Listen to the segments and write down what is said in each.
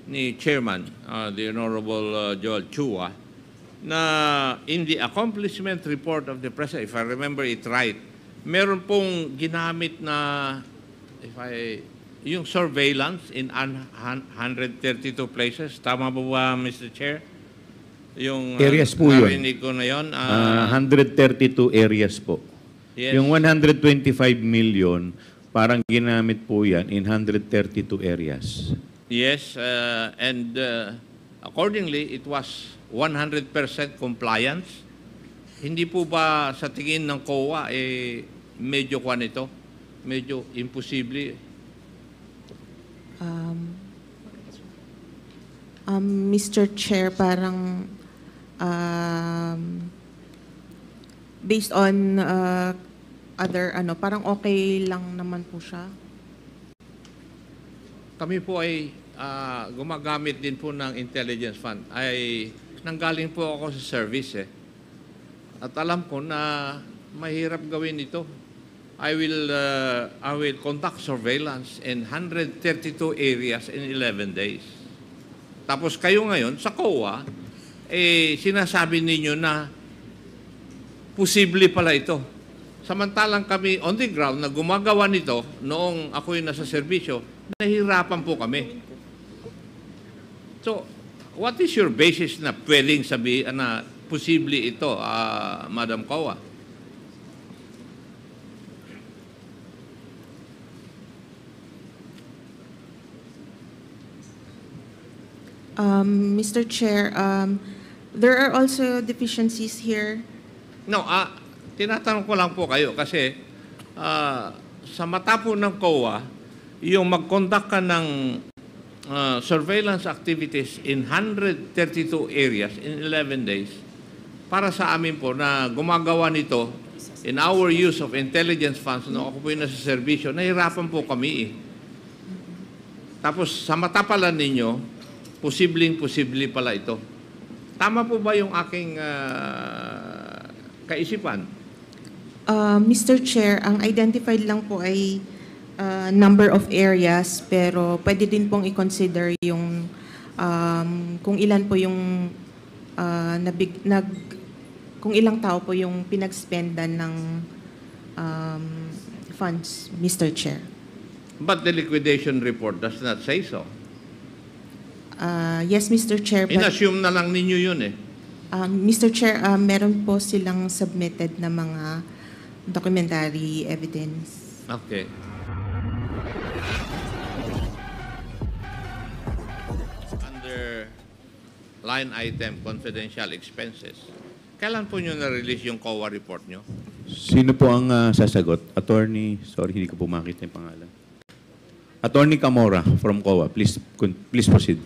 ni Chairman, the Honorable Joel Chua, na in the accomplishment report of the President, if I remember it right, meron pong ginamit na, yung surveillance in 132 places. Tama ba, Mr. Chair? Yung areas po yun. narinig ko na yun. 132 areas po. Yes. Yung 125 million, parang ginamit po yan in 132 areas. Yes, and accordingly, it was 100% compliance. Hindi po ba sa tingin ng COA, medyo kwan ito? Medyo imposible? Mr. Chair, parang based on other, parang okay lang naman po siya. Kami po ay gumagamit din po ng intelligence fund. Ay nanggaling po ako sa service At alam ko na mahirap gawin ito. I will conduct surveillance in 132 areas in 11 days. Tapos kayo ngayon sa COA, sinasabi ninyo na posible pala ito. Samantalang kami on the ground na gumagawa nito noong ako'y nasa serbisyo, nahihirapan po kami. So, what is your basis na pwedeng sabihin na posible ito, Madam COA? Mr. Chair, there are also deficiencies here. No, tinatanong ko lang po kayo kasi sa mata po ng COA, yung mag-conduct ka ng surveillance activities in 132 areas in 11 days, para sa amin po na gumagawa nito in our use of intelligence funds, no, ako po yung nasa servisyo, nahirapan po kami Tapos sa mata pala ninyo, posible pala ito. Tama po ba yung aking kaisipan? Mr. Chair, ang identified lang po ay number of areas, pero pwede din pong i-consider yung kung ilan po yung kung ilang tao po yung pinag-spendan ng funds, Mr. Chair. But the liquidation report does not say so. Yes, Mr. Chair. In-assume na lang ninyo yun Mr. Chair, meron po silang submitted na mga documentary evidence. Okay. Under line item, confidential expenses, kailan po nyo na-release yung COA report nyo? Sino po ang sasagot? Attorney, sorry, hindi ko po makita yung pangalan. Attorney Camora from COA, please proceed.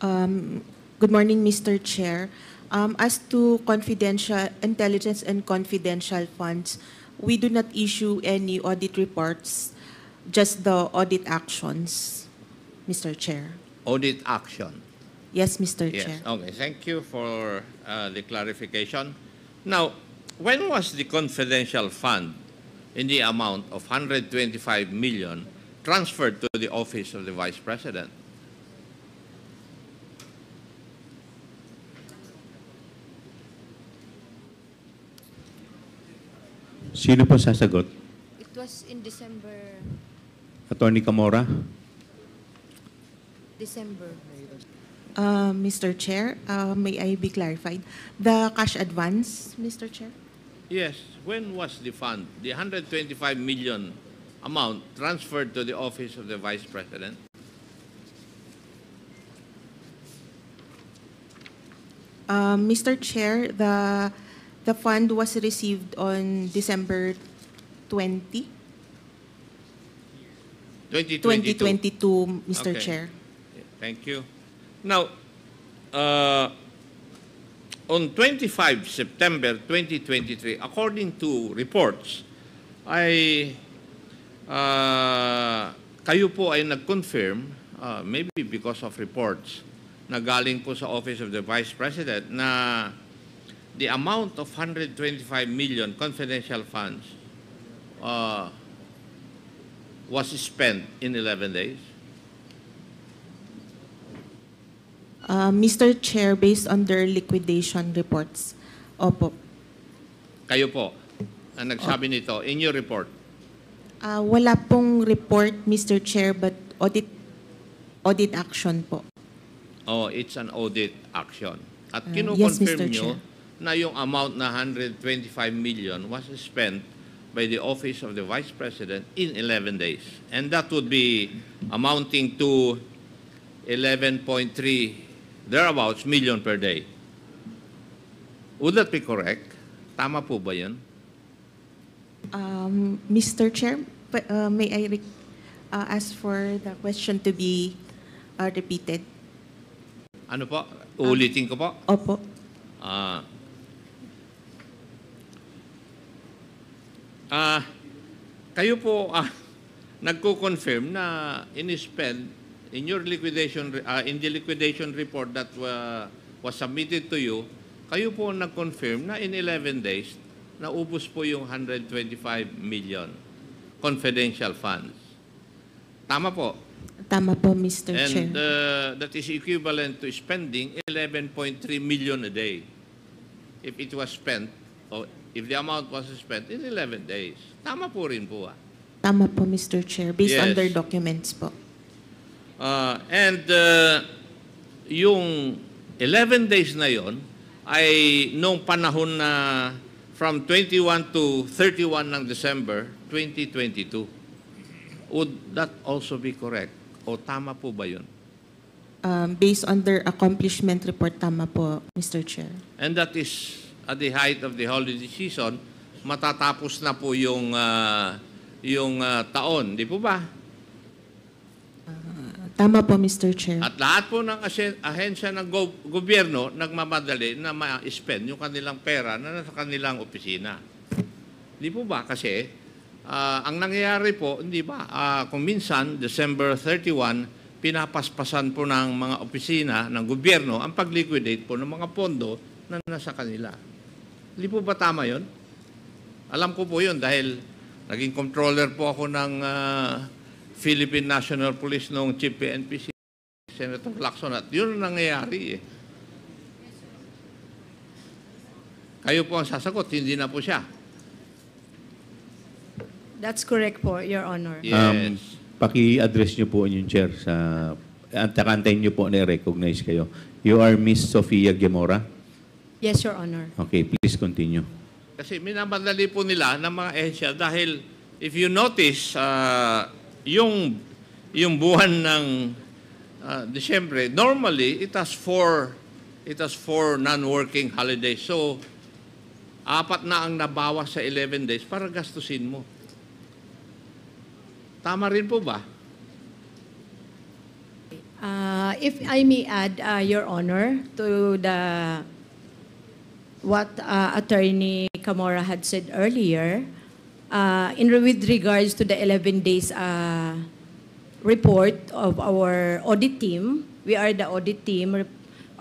Good morning, Mr. Chair. As to confidential intelligence and confidential funds, we do not issue any audit reports, just the audit actions, Mr. Chair. Audit action. Yes, Mr. Yes. Chair. Okay. Thank you for the clarification. Now, when was the confidential fund in the amount of 125 million transferred to the office of the Vice President? Sino po sasagot? It was in December. Attorney Camora? December. Mr. Chair, may I be clarified? The cash advance, Mr. Chair? Yes. When was the fund, the 125 million amount, transferred to the office of the Vice President? Mr. Chair, the fund was received on December 20, 2022, Mr. Okay. Chair. Thank you. Now, on 25 September 2023, according to reports, kayo po ay nag-confirm, maybe because of reports, na galing po sa Office of the Vice President na the amount of 125 million confidential funds was spent in 11 days? Mr. Chair, based on their liquidation reports. Opo. Kayo po ang nagsabi nito in your report. Wala pong report, Mr. Chair, but audit action po. Oh, it's an audit action. At Yes, kinukonfirm Mr. nyo Chair. na yung amount na 125 million was spent by the Office of the Vice President in 11 days. And that would be amounting to 11.3 thereabouts million per day. Would that be correct? Tama po ba yun? Mr. Chair, may I ask for the question to be repeated? Ano po? Uulitin ko po. Opo. Kayo po nagko-confirm na in-spend in your liquidation in the liquidation report that was submitted to you, kayo po nag-confirm na in 11 days naubos po yung 125 million confidential funds. Tama po. Tama po, Mr. Chair. And that is equivalent to spending 11.3 million a day if it was spent, or if the amount was spent in 11 days. Tama po rin po. Tama po, Mr. Chair, based on Yes. their documents po. And yung 11 days na yon ay nung panahon na from 21 to 31 ng December 2022. Would that also be correct? O tama po ba yun? Based on their accomplishment report, tama po, Mr. Chair. And that is at the height of the holiday season, matatapos na po yung taon, di po ba? Tama po, Mr. Chair. At lahat po ng ahensya ng gobyerno nagmamadali na ma-spend yung kanilang pera na nasa kanilang opisina. Di po ba? Kasi ang nangyayari po, hindi ba, kung minsan, December 31, pinapaspasan po ng mga opisina ng gobyerno ang pag-liquidate po ng mga pondo na nasa kanila. Hindi po ba tama yun? Alam ko po yun dahil naging controller po ako ng Philippine National Police noong Chief PNP, Senator Lacson, at yun ang nangyayari eh. Kayo po ang sasagot, hindi na po siya. That's correct po, Your Honor. Yes. Paki-address niyo po yung chair sa antakantayin niyo po na i-recognize kayo. You are Miss Sofia Gemora? Yes, Your Honor. Okay, please continue. Kasi minamadali po nila ng mga ehensya dahil if you notice, yung buwan ng Disyembre, normally it has four non-working holidays. So, 4 na ang nabawas sa 11 days para gastusin mo. Tama rin po ba? If I may add, Your Honor, to what Attorney Camora had said earlier, with regards to the 11 days report of our audit team, we are the audit team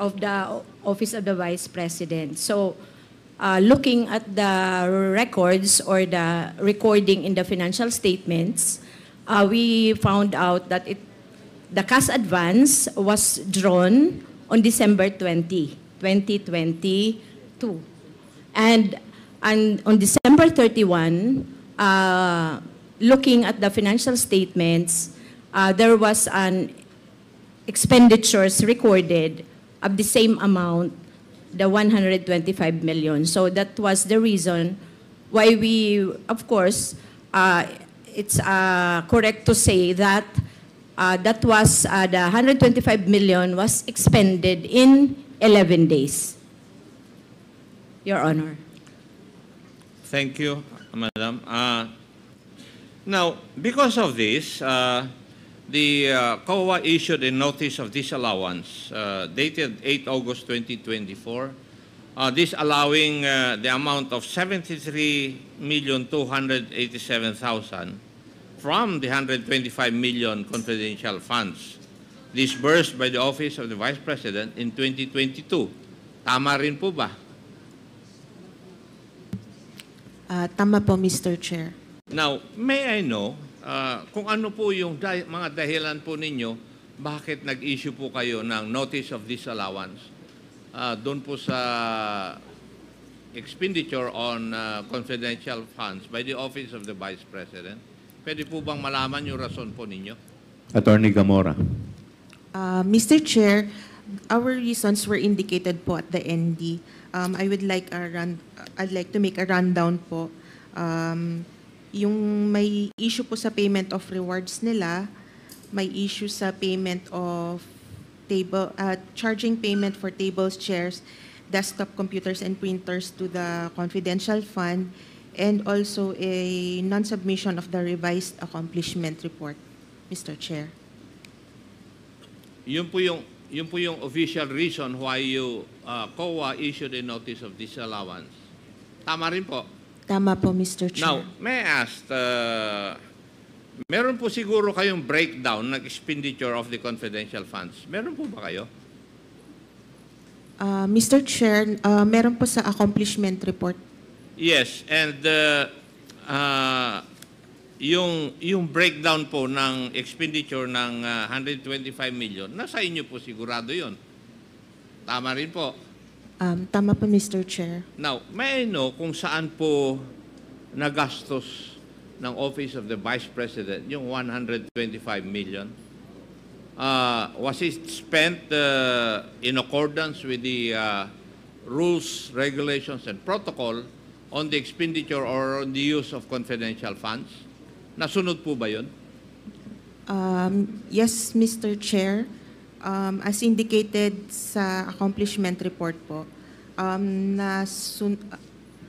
of the Office of the Vice President. So, looking at the records or the recording in the financial statements, we found out that the cash advance was drawn on December 20, 2022. And on December 31, looking at the financial statements, there was an expenditures recorded of the same amount, the 125 million. So that was the reason why we, of course, it's correct to say that that was the 125 million was expended in 11 days. Your Honor. Thank you, Madam. Now, because of this, the COA issued a notice of disallowance dated 8 August 2024, this allowing the amount of 73,287,000 from the 125 million confidential funds disbursed by the Office of the Vice President in 2022. Tama rin po ba? Tama po, Mr. Chair. Now, may I know kung ano po yung mga dahilan po ninyo bakit nag-issue po kayo ng notice of disallowance doon po sa expenditure on confidential funds by the Office of the Vice President? Pwede po bang malaman yung rason po ninyo? Attorney Gamora. Mr. Chair, our reasons were indicated po at the ND. I'd like to make a rundown po. Yung may issue po sa payment of rewards nila, may issue sa payment of charging payment for tables, chairs, desktop computers, and printers to the confidential fund, and also a non-submission of the revised accomplishment report, Mr. Chair. Yun po yung official reason why you COA issued a notice of disallowance. Tama rin po. Tama po, Mr. Chair. Now, may I ask, meron po siguro kayong breakdown ng expenditure of the confidential funds. Meron po ba kayo? Mr. Chair, meron po sa accomplishment report. Yes, and yung breakdown po ng expenditure ng 125 million, nasa inyo po sigurado yun. Tama rin po. Tama po, Mr. Chair. Now, may I know kung saan po nagastos ng Office of the Vice President yung 125 million? Was it spent in accordance with the rules, regulations, and protocol on the expenditure or on the use of confidential funds? Nasunod po ba yun? Yes, Mr. Chair. As indicated sa accomplishment report po,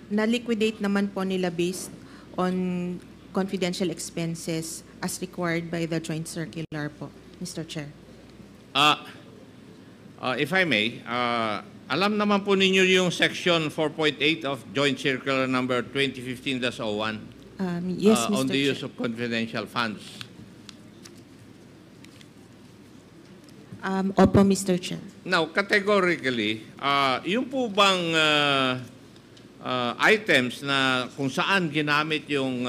na-liquidate naman po nila based on confidential expenses as required by the joint circular po, Mr. Chair. If I may, alam naman po ninyo yung section 4.8 of Joint Circular number 2015-01 Yes, Mr. on the Chair. use of confidential funds. Opo, Mr. Chair. Now, categorically, yung po bang items na kung saan ginamit yung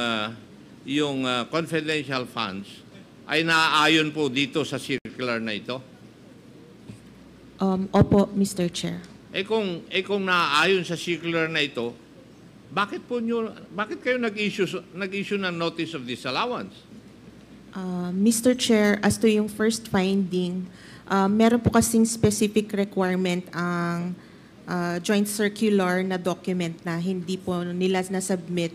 confidential funds ay naaayon po dito sa circular na ito? Opo, Mr. Chair. Kung naaayon sa circular na ito, bakit kayo nag-issue ng notice of disallowance? Mr. Chair, as to yung first finding, meron po kasing specific requirement ang joint circular na document na hindi po nila na-submit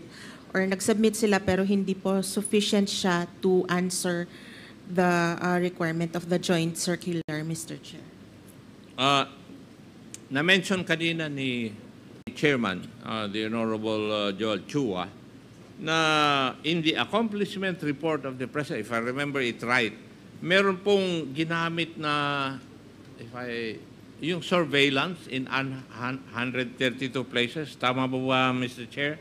or nag-submit sila pero hindi po sufficient siya to answer the requirement of the joint circular, Mr. Chair. Na-mention kanina ni Chairman, the Honorable Joel Chua, na in the accomplishment report of the President, if I remember it right, meron pong ginamit na, yung surveillance in 132 places. Tama ba Mr. Chair?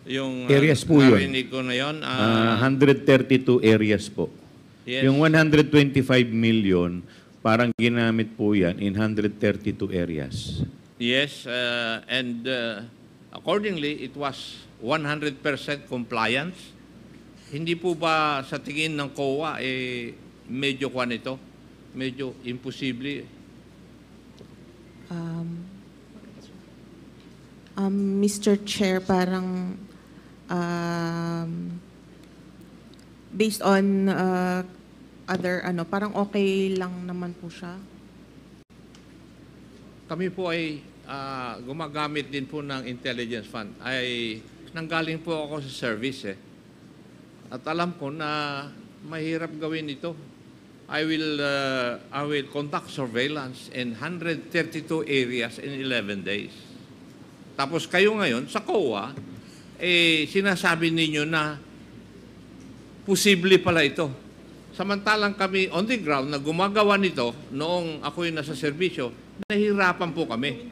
Yung Areas po yun. narinig ko na yun. 132 areas po. Yes. Yung 125 million, parang ginamit po yan in 132 areas. Yes, and accordingly, it was 100% compliance. Hindi po ba sa tingin ng COA, medyo kwan ito? Medyo imposible? Mr. Chair, parang based on other, parang okay lang naman po siya. Kami po ay gumagamit din po ng intelligence fund. Nanggaling po ako sa service At alam ko na mahirap gawin ito. I will conduct surveillance in 132 areas in 11 days. Tapos kayo ngayon sa COA, sinasabi ninyo na posible pala ito. Samantalang kami on the ground na gumagawa nito noong ako'y nasa serbisyo, nahihirapan po kami.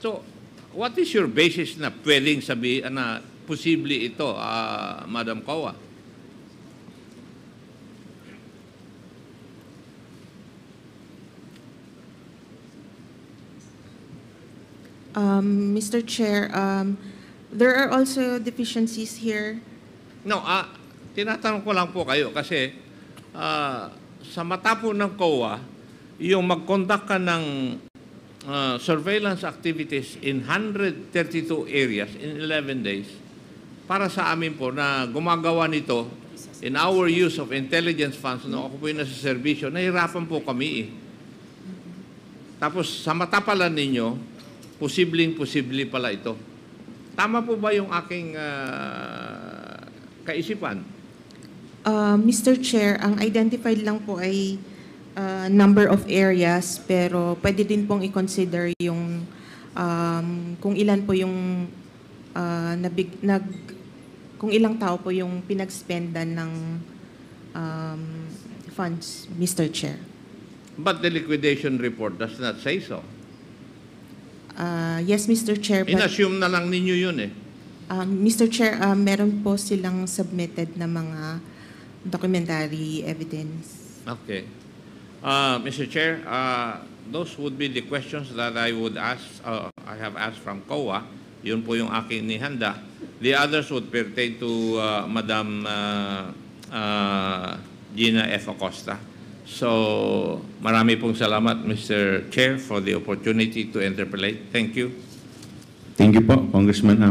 So, what is your basis na pwedeng sabihin na posible ito, Madam COA? Mr. Chair, there are also deficiencies here. No, tinatanong ko lang po kayo kasi sa mata po ng COA, yung mag-conduct ka ng surveillance activities in 132 areas in 11 days, para sa amin po na gumagawa nito in our use of intelligence funds, no, ako po yung nasa serbisyo, nahirapan po kami eh. Tapos sa mata pala ninyo, posibleng-posible pala ito. Tama po ba yung aking kaisipan? Mr. Chair, ang identified lang po ay number of areas, pero pwede din pong i-consider yung kung ilan po yung kung ilang tao po yung pinag-spendan ng funds, Mr. Chair. But the liquidation report does not say so. Yes, Mr. Chair. But, In-assume na lang ninyo yun eh. Mr. Chair, meron po silang submitted na mga documentary evidence. Okay. Mr. Chair, those would be the questions that I would ask, I have asked from COA. Yun po yung aking nihanda. The others would pertain to Madam Gina F. Acosta. So, marami pong salamat, Mr. Chair, for the opportunity to interpolate. Thank you. Thank you po, Congressman